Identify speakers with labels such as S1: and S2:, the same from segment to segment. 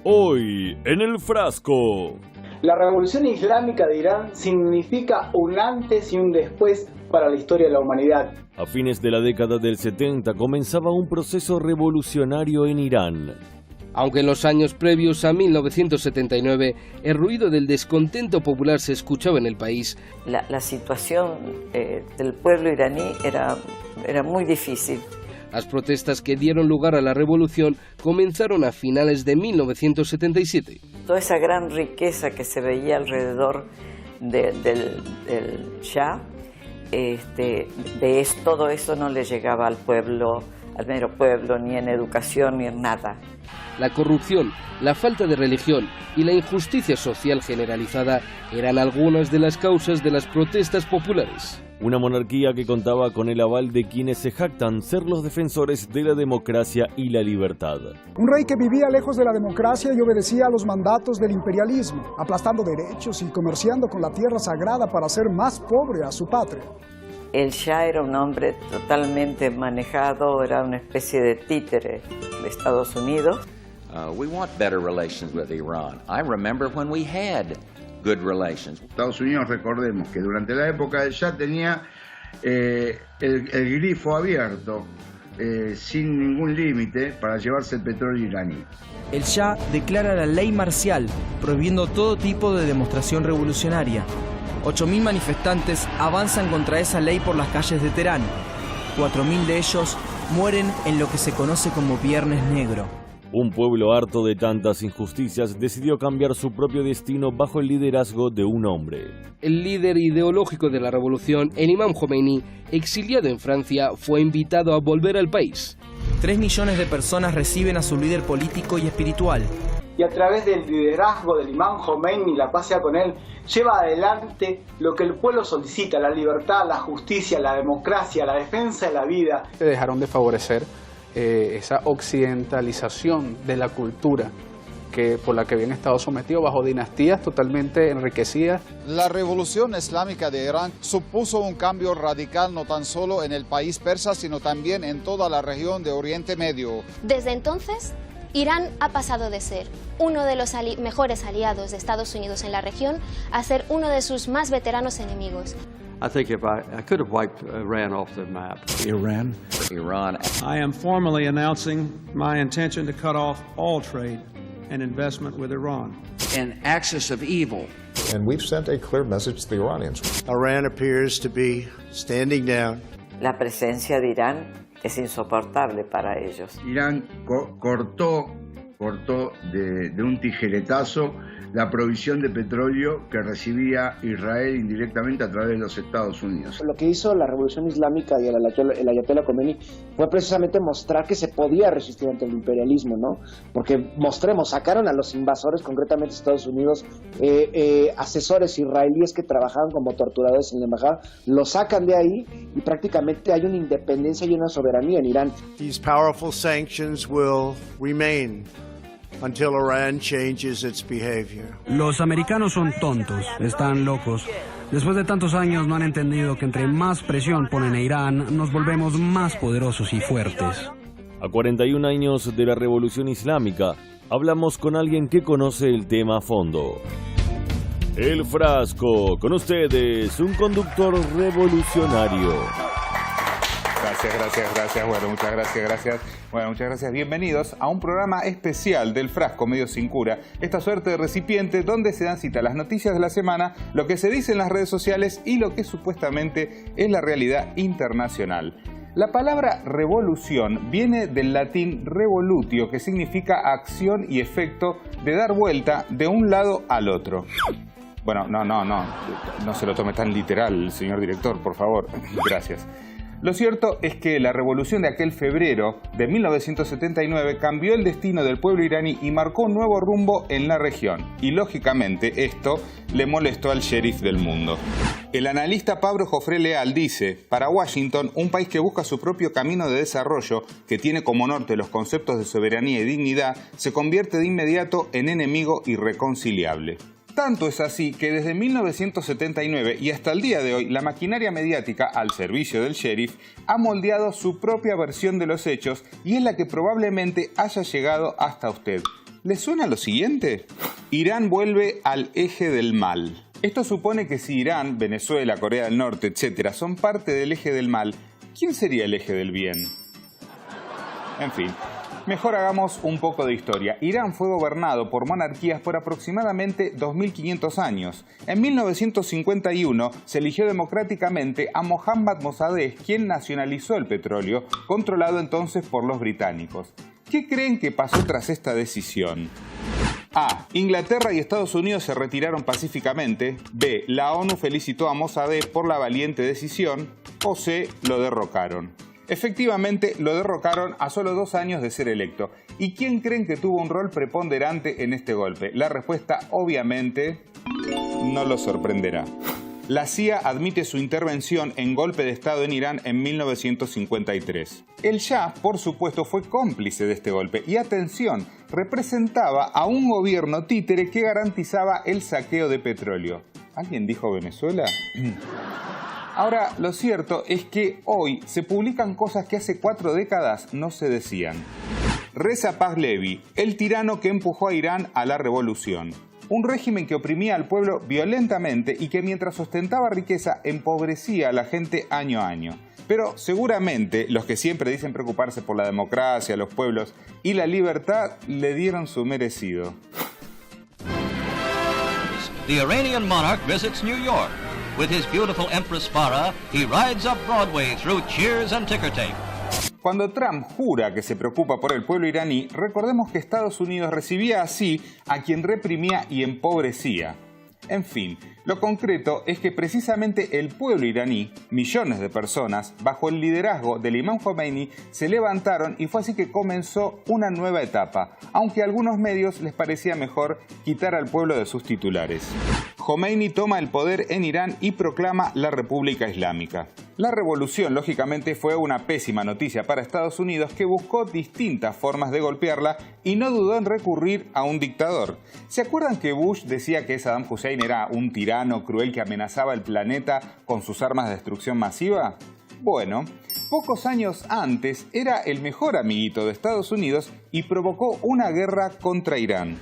S1: Hoy en El Frasco.
S2: La revolución islámica de Irán significa un antes y un después para la historia de la humanidad.
S1: A fines de la década del 70 comenzaba un proceso revolucionario en Irán.
S3: Aunque en los años previos a 1979 el ruido del descontento popular se escuchaba en el país,
S4: la situación del pueblo iraní era muy difícil.
S3: Las protestas que dieron lugar a la revolución comenzaron a finales de 1977.
S4: Toda esa gran riqueza que se veía alrededor del Shah, todo eso no le llegaba al pueblo, al mero pueblo, ni en educación ni en nada.
S3: La corrupción, la falta de religión y la injusticia social generalizada eran algunas de las causas de las protestas populares.
S1: Una monarquía que contaba con el aval de quienes se jactan ser los defensores de la democracia y la libertad.
S5: Un rey que vivía lejos de la democracia y obedecía a los mandatos del imperialismo, aplastando derechos y comerciando con la tierra sagrada para hacer más pobre a su patria.
S4: El Shah era un hombre totalmente manejado, era una especie de títere de Estados Unidos.
S6: We want better relations with Iran. I remember when we had good relations.
S7: Estados Unidos, recordemos que durante la época del Shah tenía el grifo abierto, sin ningún límite, para llevarse el petróleo iraní.
S8: El Shah declara la ley marcial, prohibiendo todo tipo de demostración revolucionaria. 8.000 manifestantes avanzan contra esa ley por las calles de Teherán. 4.000 de ellos mueren en lo que se conoce como Viernes Negro.
S1: Un pueblo harto de tantas injusticias decidió cambiar su propio destino bajo el liderazgo de un hombre.
S3: El líder ideológico de la revolución, el Imam Jomeini, exiliado en Francia, fue invitado a volver al país.
S8: 3 millones de personas reciben a su líder político y espiritual.
S2: Y a través del liderazgo del Imam Jomeini, la paz sea con él, lleva adelante lo que el pueblo solicita: la libertad, la justicia, la democracia, la defensa de la vida.
S9: Dejaron de favorecer esa occidentalización de la cultura por la que habían estado sometidos bajo dinastías totalmente enriquecidas.
S10: La revolución islámica de Irán supuso un cambio radical no tan solo en el país persa, sino también en toda la región de Oriente Medio.
S11: Desde entonces, Irán ha pasado de ser uno de los mejores aliados de Estados Unidos en la región a ser uno de sus más veteranos enemigos.
S12: I think I could have wiped Iran off the map.
S6: Iran.
S13: I am formally announcing my intention to cut off all trade and investment with Iran.
S14: An axis of evil.
S15: And we've sent a clear message to the Iranians.
S16: Iran appears to be standing down.
S4: La presencia de Irán es insoportable para ellos.
S7: Irán cortó de un tijeretazo la provisión de petróleo que recibía Israel indirectamente a través de los Estados Unidos.
S2: Lo que hizo la revolución islámica y el Ayatollah Khomeini fue precisamente mostrar que se podía resistir ante el imperialismo, ¿no? Porque sacaron a los invasores, concretamente Estados Unidos, asesores israelíes que trabajaban como torturadores en la embajada, los sacan de ahí y prácticamente hay una independencia y una soberanía en Irán.
S16: These powerful sanctions will remain until Iran changes its behavior.
S17: Los americanos son tontos, están locos. Después de tantos años no han entendido que entre más presión ponen a Irán, nos volvemos más poderosos y fuertes.
S1: A 41 años de la Revolución Islámica, hablamos con alguien que conoce el tema a fondo. El Frasco, con ustedes, un conductor revolucionario.
S18: Gracias. Bueno, muchas gracias. Bienvenidos a un programa especial del Frasco Medio Sin Cura. Esta suerte de recipiente donde se dan cita las noticias de la semana, lo que se dice en las redes sociales y lo que supuestamente es la realidad internacional. La palabra revolución viene del latín revolutio, que significa acción y efecto de dar vuelta de un lado al otro. Bueno, no se lo tome tan literal, señor director, por favor. Gracias. Lo cierto es que la revolución de aquel febrero de 1979 cambió el destino del pueblo iraní y marcó un nuevo rumbo en la región. Y lógicamente esto le molestó al sheriff del mundo. El analista Pablo Jofré Leal dice: para Washington, un país que busca su propio camino de desarrollo, que tiene como norte los conceptos de soberanía y dignidad, se convierte de inmediato en enemigo irreconciliable. Tanto es así que desde 1979 y hasta el día de hoy, la maquinaria mediática al servicio del sheriff ha moldeado su propia versión de los hechos y es la que probablemente haya llegado hasta usted. ¿Les suena lo siguiente? Irán vuelve al eje del mal. Esto supone que si Irán, Venezuela, Corea del Norte, etc., son parte del eje del mal, ¿quién sería el eje del bien? En fin, mejor hagamos un poco de historia. Irán fue gobernado por monarquías por aproximadamente 2500 años. En 1951 se eligió democráticamente a Mohammad Mossadegh, quien nacionalizó el petróleo, controlado entonces por los británicos. ¿Qué creen que pasó tras esta decisión? A. Inglaterra y Estados Unidos se retiraron pacíficamente. B. La ONU felicitó a Mossadegh por la valiente decisión. O C. Lo derrocaron. Efectivamente, lo derrocaron a solo 2 años de ser electo. ¿Y quién creen que tuvo un rol preponderante en este golpe? La respuesta, obviamente, no los sorprenderá. La CIA admite su intervención en golpe de Estado en Irán en 1953. El Shah, por supuesto, fue cómplice de este golpe y, atención, representaba a un gobierno títere que garantizaba el saqueo de petróleo. ¿Alguien dijo Venezuela? Ahora, lo cierto es que hoy se publican cosas que hace 4 décadas no se decían. Reza Pahlavi, el tirano que empujó a Irán a la revolución. Un régimen que oprimía al pueblo violentamente y que mientras ostentaba riqueza empobrecía a la gente año a año. Pero seguramente los que siempre dicen preocuparse por la democracia, los pueblos y la libertad le dieron su merecido.
S19: The Iranian monarch visits New York. With his beautiful Empress Farah, he rides up Broadway through cheers and ticker tape.
S18: Cuando Trump jura que se preocupa por el pueblo iraní, recordemos que Estados Unidos recibía así a quien reprimía y empobrecía. En fin, lo concreto es que precisamente el pueblo iraní, millones de personas, bajo el liderazgo del imam Khomeini, se levantaron y fue así que comenzó una nueva etapa, aunque a algunos medios les parecía mejor quitar al pueblo de sus titulares. Khomeini toma el poder en Irán y proclama la República Islámica. La revolución, lógicamente, fue una pésima noticia para Estados Unidos, que buscó distintas formas de golpearla y no dudó en recurrir a un dictador. ¿Se acuerdan que Bush decía que Saddam Hussein era un tirano cruel que amenazaba el planeta con sus armas de destrucción masiva? Bueno, pocos años antes era el mejor amiguito de Estados Unidos y provocó una guerra contra Irán.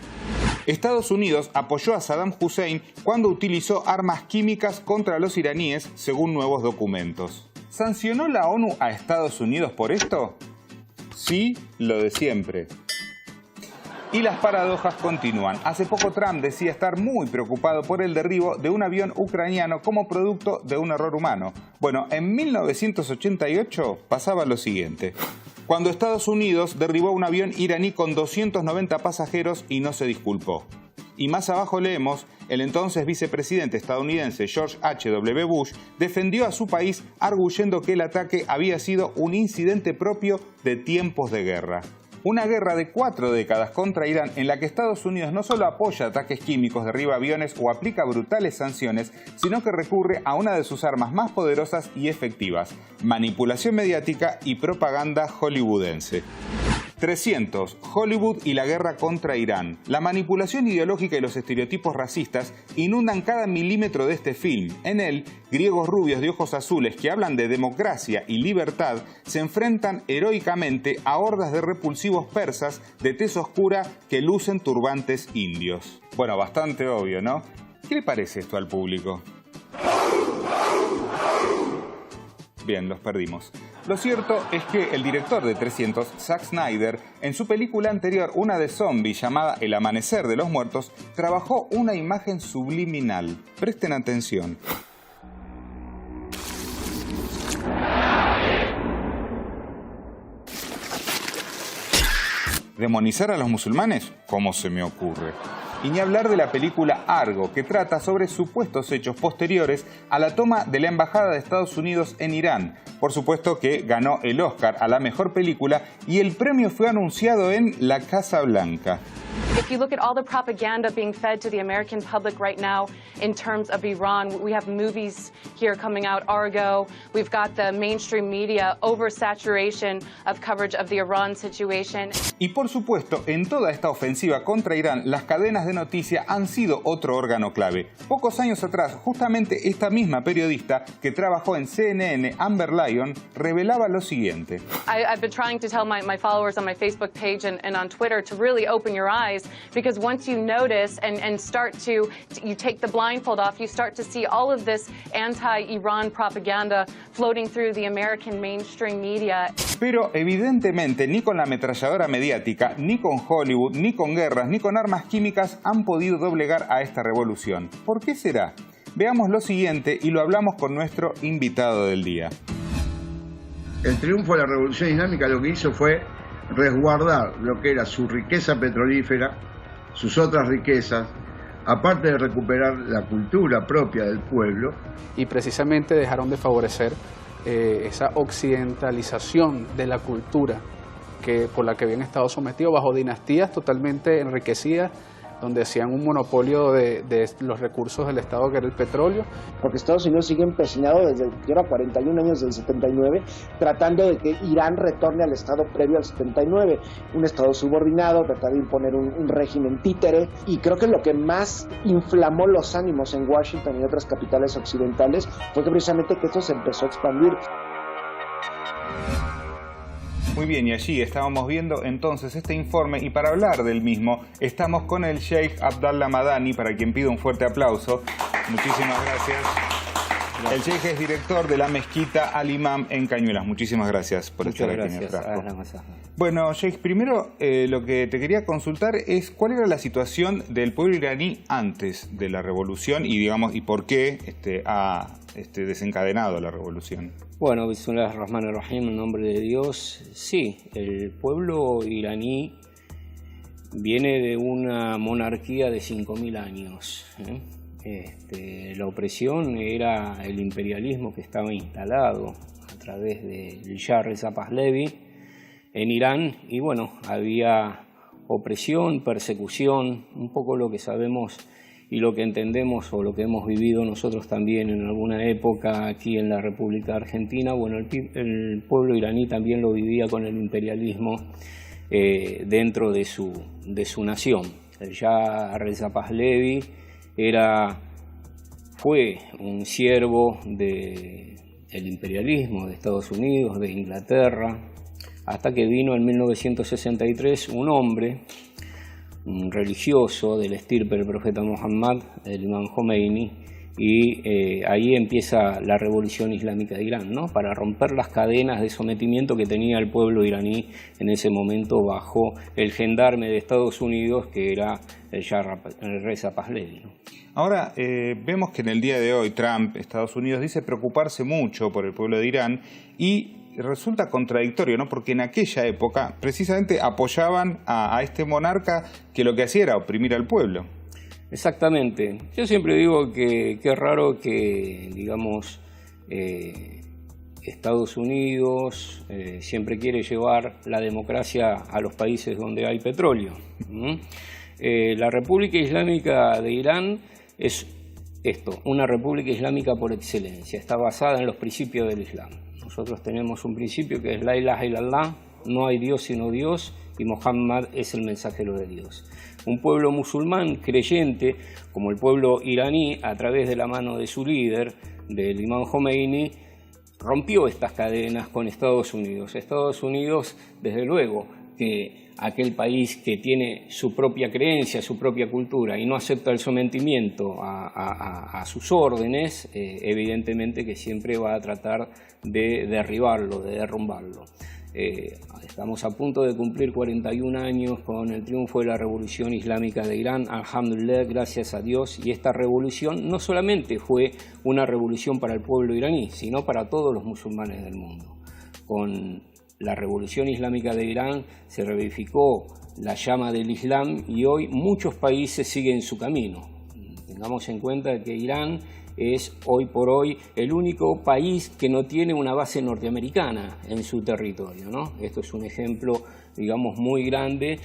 S18: Estados Unidos apoyó a Saddam Hussein cuando utilizó armas químicas contra los iraníes, según nuevos documentos. ¿Sancionó la ONU a Estados Unidos por esto? Sí, lo de siempre. Y las paradojas continúan. Hace poco Trump decía estar muy preocupado por el derribo de un avión ucraniano como producto de un error humano. Bueno, en 1988 pasaba lo siguiente. Cuando Estados Unidos derribó un avión iraní con 290 pasajeros y no se disculpó. Y más abajo leemos, el entonces vicepresidente estadounidense George H.W. Bush defendió a su país arguyendo que el ataque había sido un incidente propio de tiempos de guerra. Una guerra de 4 décadas contra Irán en la que Estados Unidos no solo apoya ataques químicos, derriba aviones o aplica brutales sanciones, sino que recurre a una de sus armas más poderosas y efectivas, manipulación mediática y propaganda hollywoodense. 300. Hollywood y la guerra contra Irán. La manipulación ideológica y los estereotipos racistas inundan cada milímetro de este film. En él, griegos rubios de ojos azules que hablan de democracia y libertad se enfrentan heroicamente a hordas de repulsivos persas de tez oscura que lucen turbantes indios. Bueno, bastante obvio, ¿no? ¿Qué le parece esto al público? Bien, los perdimos. Lo cierto es que el director de 300, Zack Snyder, en su película anterior, una de zombies llamada El Amanecer de los Muertos, trabajó una imagen subliminal. Presten atención. ¿Demonizar a los musulmanes? ¿Cómo se me ocurre? Y ni hablar de la película Argo, que trata sobre supuestos hechos posteriores a la toma de la Embajada de Estados Unidos en Irán. Por supuesto que ganó el Oscar a la mejor película y el premio fue anunciado en la Casa Blanca.
S20: If you look at all the propaganda being fed to the American public right now in terms of Iran, we have movies here coming out, Argo, we've got the mainstream media oversaturation of coverage of the Iran situation.
S18: Y por supuesto, en toda esta ofensiva contra Irán, las cadenas de de noticia han sido otro órgano clave. Pocos años atrás, justamente esta misma periodista que trabajó en CNN, Amber Lyon, revelaba lo siguiente.
S20: I've been trying to tell my followers on my Facebook page and on Twitter to really open your eyes, because once you notice and start to, you take the blindfold off, you start to see all of this anti-Iran propaganda floating through the American mainstream media.
S18: Pero evidentemente ni con la ametralladora mediática, ni con Hollywood, ni con guerras, ni con armas químicas han podido doblegar a esta revolución. ¿Por qué será? Veamos lo siguiente y lo hablamos con nuestro invitado del día.
S7: El triunfo de la Revolución Islámica lo que hizo fue resguardar lo que era su riqueza petrolífera, sus otras riquezas, aparte de recuperar la cultura propia del pueblo.
S9: Y precisamente dejaron de favorecer esa occidentalización de la cultura por la que habían estado sometidos bajo dinastías totalmente enriquecidas, donde hacían un monopolio de los recursos del Estado, que era el petróleo.
S2: Porque Estados Unidos sigue empecinado desde 41 años del 79, tratando de que Irán retorne al estado previo al 79, un estado subordinado, tratar de imponer un régimen títere, y creo que lo que más inflamó los ánimos en Washington y otras capitales occidentales fue que precisamente que esto se empezó a expandir.
S18: Muy bien, y allí estábamos viendo entonces este informe, y para hablar del mismo estamos con el Sheikh Abdallah Madani, para quien pido un fuerte aplauso. Muchísimas gracias. El Sheikh es director de la mezquita Al-Imam en Cañuelas. Muchísimas gracias por estar aquí en el Frasco. Bueno, Sheikh, primero lo que te quería consultar es cuál era la situación del pueblo iraní antes de la revolución y, digamos, y por qué ha desencadenado la revolución.
S21: Bueno, Bismillahirrahmanirrahim, en nombre de Dios. Sí, el pueblo iraní viene de una monarquía de 5.000 años. La opresión era el imperialismo que estaba instalado a través del Shah Reza Pahlavi en Irán, y bueno, había opresión, persecución, un poco lo que sabemos y lo que entendemos o lo que hemos vivido nosotros también en alguna época aquí en la República Argentina. Bueno, el pueblo iraní también lo vivía con el imperialismo dentro de su nación. El Shah Reza Pahlavi fue un siervo del imperialismo de Estados Unidos, de Inglaterra, hasta que vino en 1963 un hombre, un religioso del estirpe del profeta Muhammad, el Imam Khomeini, y ahí empieza la revolución islámica de Irán, ¿no? Para romper las cadenas de sometimiento que tenía el pueblo iraní en ese momento bajo el gendarme de Estados Unidos, que era el Shah Reza Pahlavi, ¿no?
S18: Ahora, vemos que en el día de hoy Trump, Estados Unidos, dice preocuparse mucho por el pueblo de Irán, y resulta contradictorio, ¿no? Porque en aquella época precisamente apoyaban a este monarca que lo que hacía era oprimir al pueblo.
S21: Exactamente. Yo siempre digo que es raro que, digamos, Estados Unidos siempre quiere llevar la democracia a los países donde hay petróleo. La República Islámica de Irán es una república islámica por excelencia, está basada en los principios del Islam. Nosotros tenemos un principio que es La ilaha illallah, no hay Dios sino Dios, y Muhammad es el mensajero de Dios. Un pueblo musulmán creyente, como el pueblo iraní, a través de la mano de su líder, del Imam Khomeini, rompió estas cadenas con Estados Unidos. Estados Unidos, desde luego, que aquel país que tiene su propia creencia, su propia cultura y no acepta el sometimiento a sus órdenes, evidentemente que siempre va a tratar de derribarlo, de derrumbarlo. Estamos a punto de cumplir 41 años con el triunfo de la Revolución Islámica de Irán, alhamdulillah, gracias a Dios, y esta revolución no solamente fue una revolución para el pueblo iraní, sino para todos los musulmanes del mundo. Con la Revolución Islámica de Irán se revivificó la llama del Islam y hoy muchos países siguen su camino. Tengamos en cuenta que Irán es hoy por hoy el único país que no tiene una base norteamericana en su territorio, ¿no? Esto es un ejemplo, digamos, muy grande,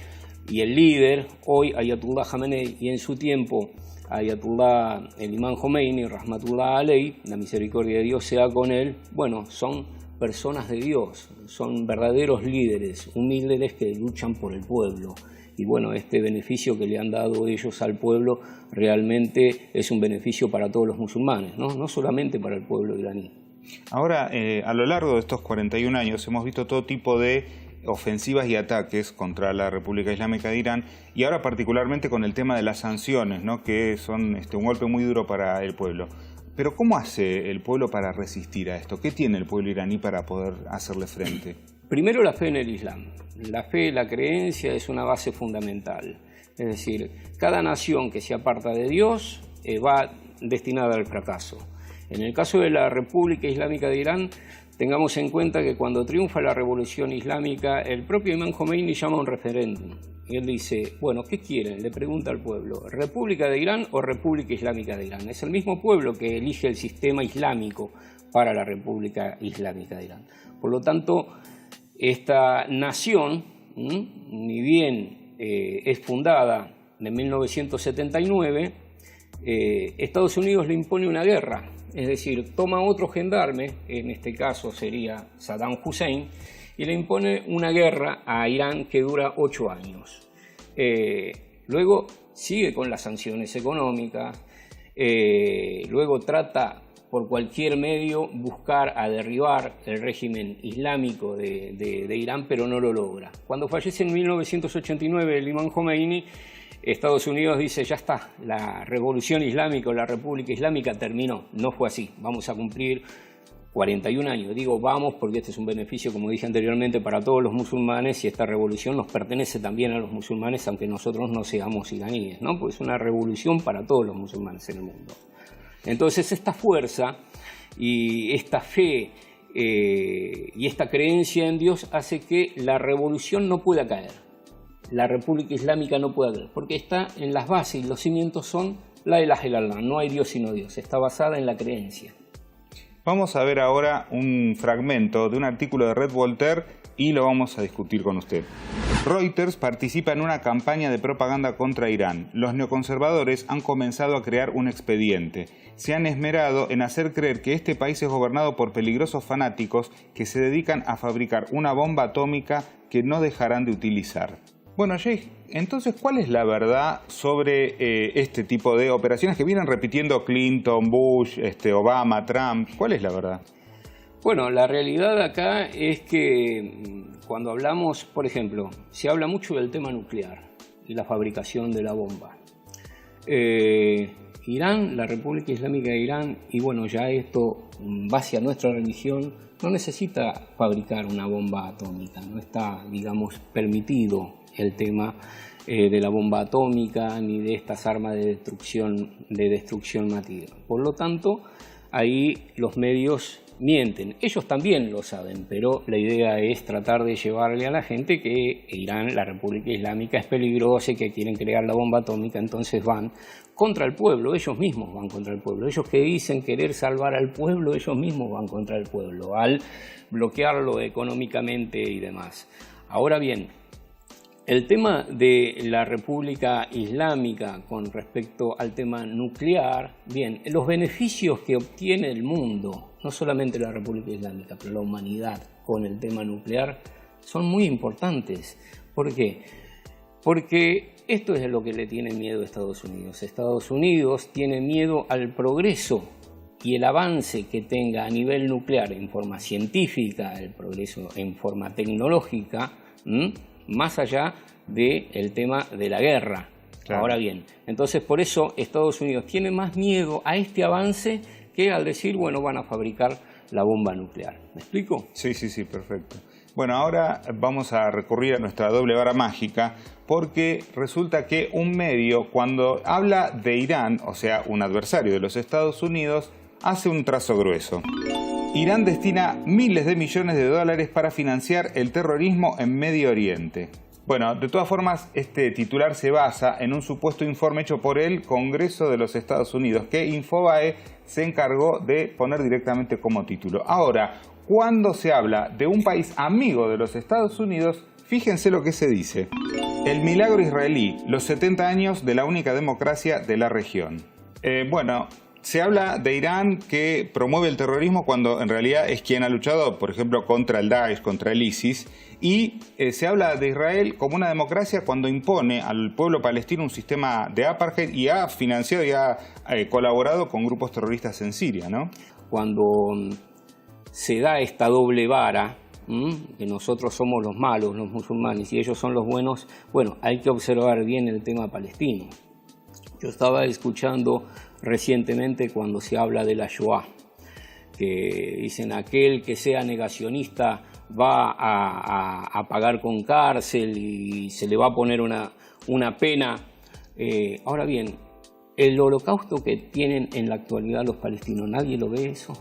S21: y el líder hoy, Ayatollah Khamenei, y en su tiempo Ayatollah el Imam Khomeini, Rahmatullah Aley, la misericordia de Dios sea con él, bueno, son personas de Dios, son verdaderos líderes, humildes que luchan por el pueblo. Y bueno, este beneficio que le han dado ellos al pueblo realmente es un beneficio para todos los musulmanes, no solamente para el pueblo iraní.
S18: Ahora, a lo largo de estos 41 años hemos visto todo tipo de ofensivas y ataques contra la República Islámica de Irán, y ahora particularmente con el tema de las sanciones, ¿no?, que son un golpe muy duro para el pueblo. Pero ¿cómo hace el pueblo para resistir a esto? ¿Qué tiene el pueblo iraní para poder hacerle frente?
S21: Primero, la fe en el Islam. La fe, la creencia es una base fundamental. Es decir, cada nación que se aparta de Dios va destinada al fracaso. En el caso de la República Islámica de Irán, tengamos en cuenta que cuando triunfa la revolución islámica, el propio Imam Khomeini llama a un referéndum. Y él dice, bueno, ¿qué quieren? Le pregunta al pueblo, ¿República de Irán o República Islámica de Irán? Es el mismo pueblo que elige el sistema islámico para la República Islámica de Irán. Por lo tanto, esta nación, ni bien es fundada en 1979, Estados Unidos le impone una guerra, es decir, toma otro gendarme, en este caso sería Saddam Hussein, y le impone una guerra a Irán que dura 8 años. Luego sigue con las sanciones económicas, luego trata por cualquier medio buscar a derribar el régimen islámico de Irán, pero no lo logra. Cuando fallece en 1989 el Imam Khomeini, Estados Unidos dice, ya está, la revolución islámica o la República Islámica terminó. No fue así, vamos a cumplir 41 años. Digo vamos porque este es un beneficio, como dije anteriormente, para todos los musulmanes, y esta revolución nos pertenece también a los musulmanes, aunque nosotros no seamos iraníes, ¿no? Pues es una revolución para todos los musulmanes en el mundo. Entonces esta fuerza y esta fe y esta creencia en Dios hace que la revolución no pueda caer. La República Islámica no puede caer, porque está en las bases y los cimientos son la ilaha illallah, no hay Dios sino Dios, está basada en la creencia.
S18: Vamos a ver ahora un fragmento de un artículo de Red Voltaire y lo vamos a discutir con usted. Reuters participa en una campaña de propaganda contra Irán. Los neoconservadores han comenzado a crear un expediente. Se han esmerado en hacer creer que este país es gobernado por peligrosos fanáticos que se dedican a fabricar una bomba atómica que no dejarán de utilizar. Bueno, Sheikh, entonces, ¿cuál es la verdad sobre este tipo de operaciones que vienen repitiendo Clinton, Bush, Obama, Trump? ¿Cuál es la verdad?
S21: Bueno, la realidad acá es que cuando hablamos, por ejemplo, se habla mucho del tema nuclear y la fabricación de la bomba. Irán, la República Islámica de Irán, y bueno, ya esto, en base a nuestra religión, no necesita fabricar una bomba atómica, no está, digamos, permitido el tema de la bomba atómica ni de estas armas de destrucción masiva. Por lo tanto, ahí los medios mienten. Ellos también lo saben, pero la idea es tratar de llevarle a la gente que Irán, la República Islámica, es peligrosa y que quieren crear la bomba atómica, entonces van contra el pueblo, ellos mismos van contra el pueblo. Ellos que dicen querer salvar al pueblo, ellos mismos van contra el pueblo, al bloquearlo económicamente y demás. Ahora bien, el tema de la República Islámica con respecto al tema nuclear, bien, los beneficios que obtiene el mundo, no solamente la República Islámica, pero la humanidad con el tema nuclear, son muy importantes. ¿Por qué? Porque esto es lo que le tiene miedo a Estados Unidos. Estados Unidos tiene miedo al progreso y el avance que tenga a nivel nuclear en forma científica, el progreso en forma tecnológica, más allá del tema de la guerra. Claro. Ahora bien, entonces por eso Estados Unidos tiene más miedo a este avance que al decir, bueno, van a fabricar la bomba nuclear. ¿Me explico?
S18: Sí, perfecto. Bueno, ahora vamos a recurrir a nuestra doble vara mágica, porque resulta que un medio, cuando habla de Irán, o sea, un adversario de los Estados Unidos, hace un trazo grueso. Irán destina miles de millones de dólares para financiar el terrorismo en Medio Oriente. Bueno, de todas formas, este titular se basa en un supuesto informe hecho por el Congreso de los Estados Unidos, que Infobae se encargó de poner directamente como título. Ahora, cuando se habla de un país amigo de los Estados Unidos, fíjense lo que se dice. El milagro israelí, los 70 años de la única democracia de la región. Bueno, Se habla de Irán que promueve el terrorismo cuando en realidad es quien ha luchado, por ejemplo, contra el Daesh, contra el ISIS. Y se habla de Israel como una democracia cuando impone al pueblo palestino un sistema de apartheid y ha financiado y ha colaborado con grupos terroristas en Siria, ¿no?
S21: Cuando se da esta doble vara, que nosotros somos los malos, los musulmanes, y ellos son los buenos, bueno, hay que observar bien el tema palestino. Yo estaba escuchando recientemente cuando se habla de la Shoah, que dicen aquel que sea negacionista va a pagar con cárcel y se le va a poner una pena. Ahora bien, el holocausto que tienen en la actualidad los palestinos, ¿nadie lo ve eso?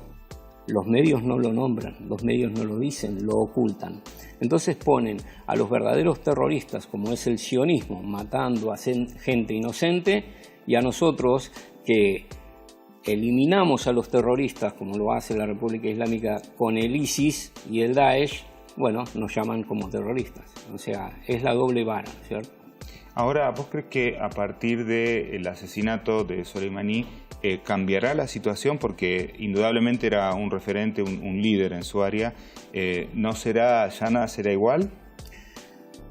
S21: Los medios no lo nombran, los medios no lo dicen, lo ocultan. Entonces ponen a los verdaderos terroristas, como es el sionismo, matando a gente inocente, y a nosotros que eliminamos a los terroristas, como lo hace la República Islámica con el ISIS y el Daesh, bueno, nos llaman como terroristas. O sea, es la doble vara, ¿cierto?
S18: Ahora, ¿vos crees que a partir del asesinato de Soleimani cambiará la situación? Porque indudablemente era un referente, un líder en su área. ¿No será, ya nada será igual?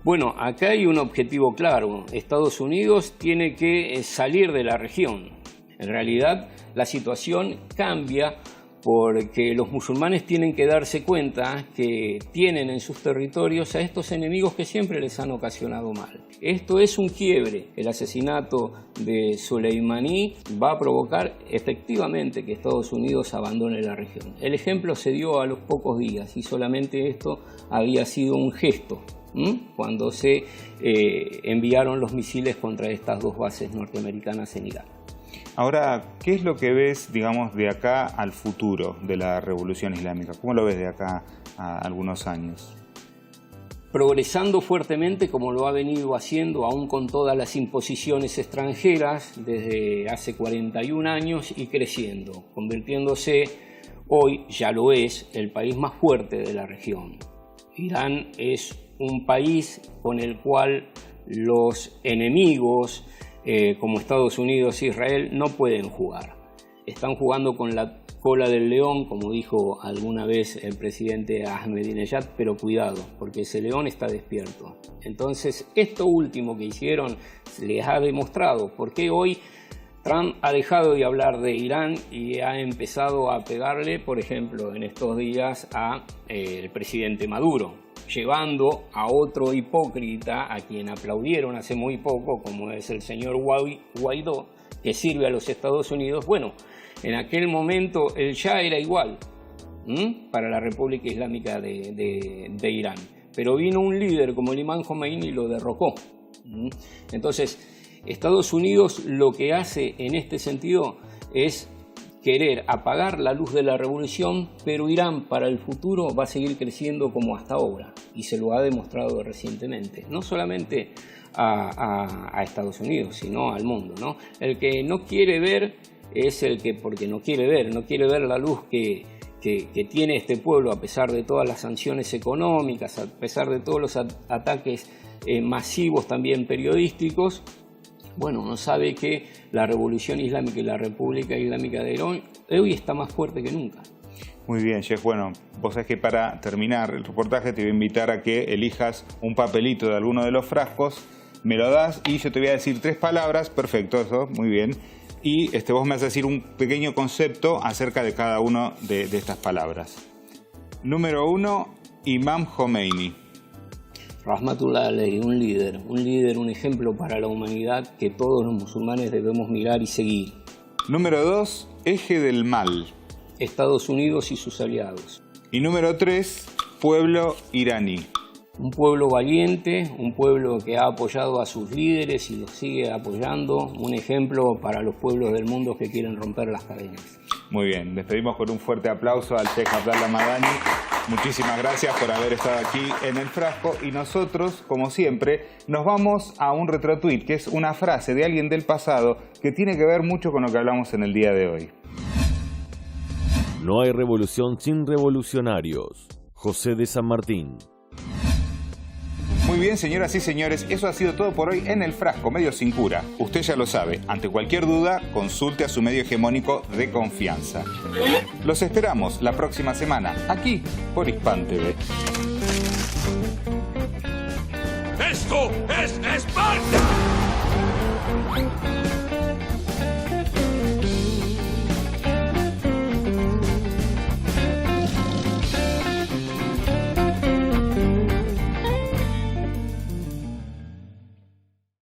S21: Bueno, acá hay un objetivo claro. Estados Unidos tiene que salir de la región. En realidad, la situación cambia porque los musulmanes tienen que darse cuenta que tienen en sus territorios a estos enemigos que siempre les han ocasionado mal. Esto es un quiebre. El asesinato de Soleimani va a provocar efectivamente que Estados Unidos abandone la región. El ejemplo se dio a los pocos días y solamente esto había sido un gesto cuando se enviaron los misiles contra estas dos bases norteamericanas en Irak.
S18: Ahora, ¿qué es lo que ves, digamos, de acá al futuro de la revolución islámica? ¿Cómo lo ves de acá a algunos años?
S21: Progresando fuertemente como lo ha venido haciendo, aún con todas las imposiciones extranjeras, desde hace 41 años y creciendo, convirtiéndose hoy, ya lo es, el país más fuerte de la región. Irán es un país con el cual los enemigos como Estados Unidos e Israel no pueden jugar. Están jugando con la cola del león, como dijo alguna vez el presidente Ahmadinejad, pero cuidado, porque ese león está despierto. Entonces, esto último que hicieron les ha demostrado por qué hoy Trump ha dejado de hablar de Irán y ha empezado a pegarle, por ejemplo, en estos días al presidente Maduro, llevando a otro hipócrita a quien aplaudieron hace muy poco, como es el señor Guaidó, que sirve a los Estados Unidos. Bueno, en aquel momento él ya era igual para la República Islámica de Irán, pero vino un líder como el imán Khomeini y lo derrocó. Entonces, Estados Unidos lo que hace en este sentido es querer apagar la luz de la revolución, pero Irán para el futuro va a seguir creciendo como hasta ahora, y se lo ha demostrado recientemente, no solamente a Estados Unidos, sino al mundo, ¿no? El que no quiere ver es el que, porque no quiere ver la luz que tiene este pueblo, a pesar de todas las sanciones económicas, a pesar de todos los ataques masivos también periodísticos. Bueno, no sabe que la revolución islámica y la República Islámica de Irán hoy está más fuerte que nunca.
S18: Muy bien, Sheikh. Bueno, vos sabés que para terminar el reportaje te voy a invitar a que elijas un papelito de alguno de los frascos, me lo das y yo te voy a decir 3 palabras. Perfecto, eso, muy bien. Y vos me vas a decir un pequeño concepto acerca de cada uno de estas palabras. Número 1, Imam Khomeini.
S21: Rahmatullah alayhi, un líder, un ejemplo para la humanidad que todos los musulmanes debemos mirar y seguir.
S18: Número 2, eje del mal.
S21: Estados Unidos y sus aliados.
S18: Y número 3, pueblo iraní.
S21: Un pueblo valiente, un pueblo que ha apoyado a sus líderes y los sigue apoyando, un ejemplo para los pueblos del mundo que quieren romper las cadenas.
S18: Muy bien, despedimos con un fuerte aplauso al Sheikh Abdallah Madani. Muchísimas gracias por haber estado aquí en El Frasco, y nosotros, como siempre, nos vamos a un retrotweet, que es una frase de alguien del pasado que tiene que ver mucho con lo que hablamos en el día de hoy.
S1: No hay revolución sin revolucionarios. José de San Martín.
S18: Muy Muy bien, señoras y señores, eso ha sido todo por hoy en El Frasco, Medios sin Cura. Usted ya lo sabe, ante cualquier duda, consulte a su medio hegemónico de confianza. Los esperamos la próxima semana, aquí, por Hispan TV.
S5: ¡Esto es